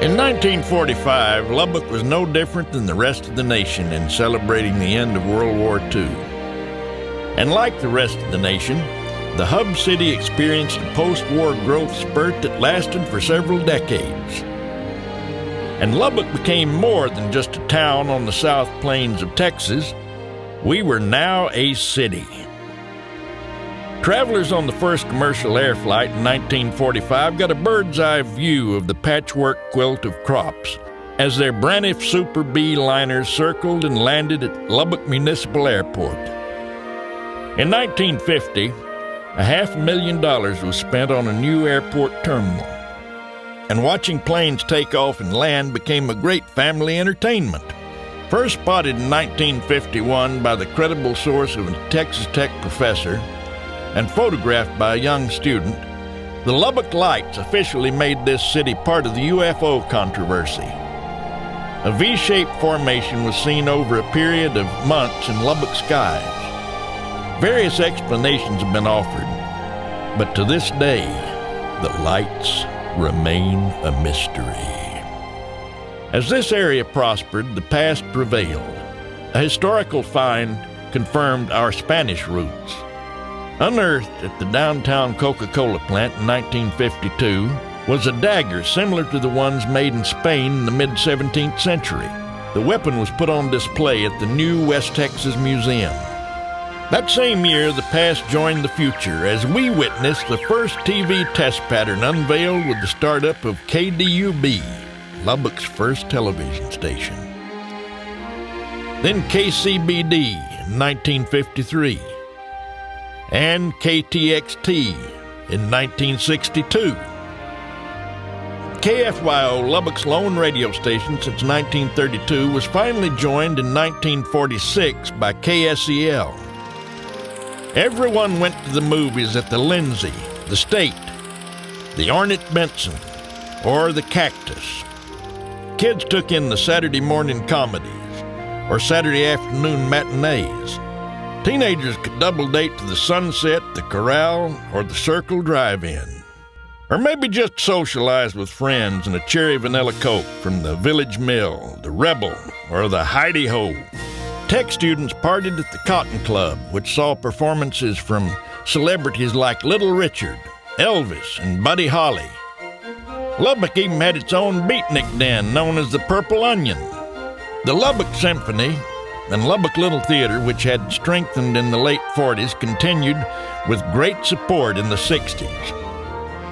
In 1945, Lubbock was no different than the rest of the nation in celebrating the end of World War II. And like the rest of the nation, the hub city experienced a post-war growth spurt that lasted for several decades. And Lubbock became more than just a town on the South Plains of Texas. We were now a city. Travelers on the first commercial air flight in 1945 got a bird's-eye view of the patchwork quilt of crops as their Braniff Super B liners circled and landed at Lubbock Municipal Airport. In 1950, $500,000 was spent on a new airport terminal, and watching planes take off and land became a great family entertainment. First spotted in 1951 by the credible source of a Texas Tech professor and photographed by a young student, the Lubbock Lights officially made this city part of the UFO controversy. A V-shaped formation was seen over a period of months in Lubbock skies. Various explanations have been offered, but to this day, the lights remain a mystery. As this area prospered, the past prevailed. A historical find confirmed our Spanish roots. Unearthed at the downtown Coca-Cola plant in 1952 was a dagger similar to the ones made in Spain in the mid-17th century. The weapon was put on display at the new West Texas Museum. That same year, the past joined the future as we witnessed the first TV test pattern unveiled with the startup of KDUB, Lubbock's first television station. Then KCBD in 1953. And KTXT in 1962. KFYO, Lubbock's lone radio station since 1932, was finally joined in 1946 by KSEL. Everyone went to the movies at the Lindsay, the State, the Ornette Benson, or the Cactus. Kids took in the Saturday morning comedies or Saturday afternoon matinees. Teenagers could double date to the Sunset, the Corral, or the Circle Drive-In. Or maybe just socialize with friends in a cherry vanilla Coke from the Village Mill, the Rebel, or the Heidi Ho. Tech students partied at the Cotton Club, which saw performances from celebrities like Little Richard, Elvis, and Buddy Holly. Lubbock even had its own beatnik den known as the Purple Onion. The Lubbock Symphony and Lubbock Little Theater, which had strengthened in the late 40s, continued with great support in the 60s.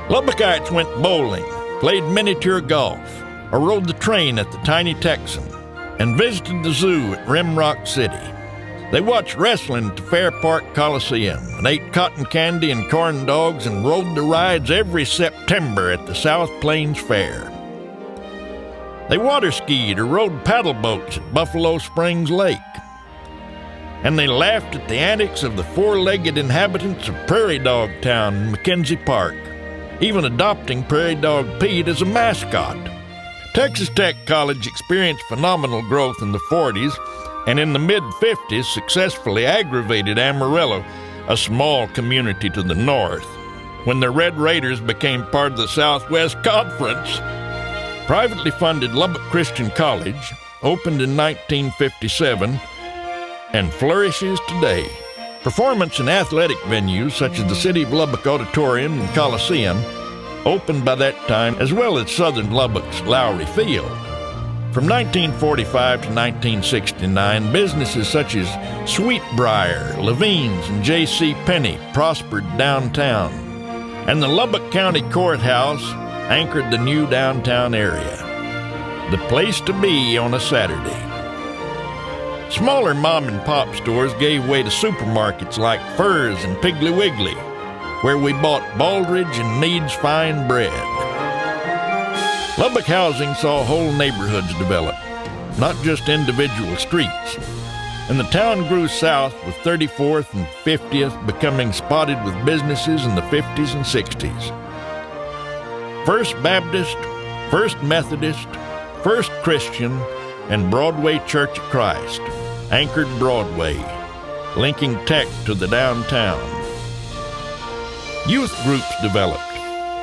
Lubbockites went bowling, played miniature golf, or rode the train at the Tiny Texan, and visited the zoo at Rimrock City. They watched wrestling at the Fair Park Coliseum and ate cotton candy and corn dogs and rode the rides every September at the South Plains Fair. They water skied or rode paddle boats at Buffalo Springs Lake. And they laughed at the antics of the four-legged inhabitants of Prairie Dog Town in McKenzie Park, even adopting Prairie Dog Pete as a mascot. Texas Tech College experienced phenomenal growth in the 40s, and in the mid-50s successfully aggravated Amarillo, a small community to the north, when the Red Raiders became part of the Southwest Conference. Privately funded Lubbock Christian College opened in 1957 and flourishes today. Performance and athletic venues such as the City of Lubbock Auditorium and Coliseum opened by that time, as well as Southern Lubbock's Lowry Field. From 1945 to 1969, businesses such as Sweetbriar, Levine's, and J.C. Penney prospered downtown, and the Lubbock County Courthouse anchored the new downtown area, the place to be on a Saturday. Smaller mom-and-pop stores gave way to supermarkets like Furr's and Piggly Wiggly, where we bought Baldridge and Mead's fine bread. Lubbock housing saw whole neighborhoods develop, not just individual streets, and the town grew south with 34th and 50th becoming spotted with businesses in the 50s and 60s. First Baptist, First Methodist, First Christian, and Broadway Church of Christ anchored Broadway, linking Tech to the downtown. Youth groups developed.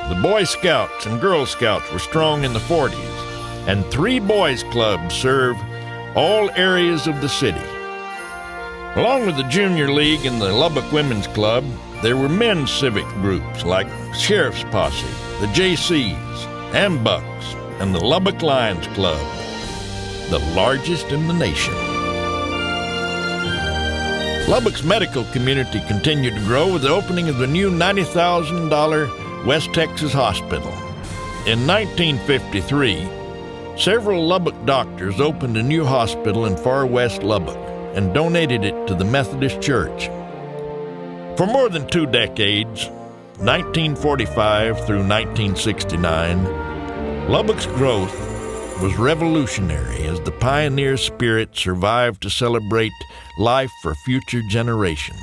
The Boy Scouts and Girl Scouts were strong in the 40s, and 3 boys' clubs serve all areas of the city. Along with the Junior League and the Lubbock Women's Club, there were men's civic groups like Sheriff's Posse, the JCs, Bucks, and the Lubbock Lions Club, the largest in the nation. Lubbock's medical community continued to grow with the opening of the new $90,000 West Texas Hospital. In 1953, several Lubbock doctors opened a new hospital in far west Lubbock and donated it to the Methodist Church. For more than 2 decades, 1945 through 1969, Lubbock's growth was revolutionary as the pioneer spirit survived to celebrate life for future generations.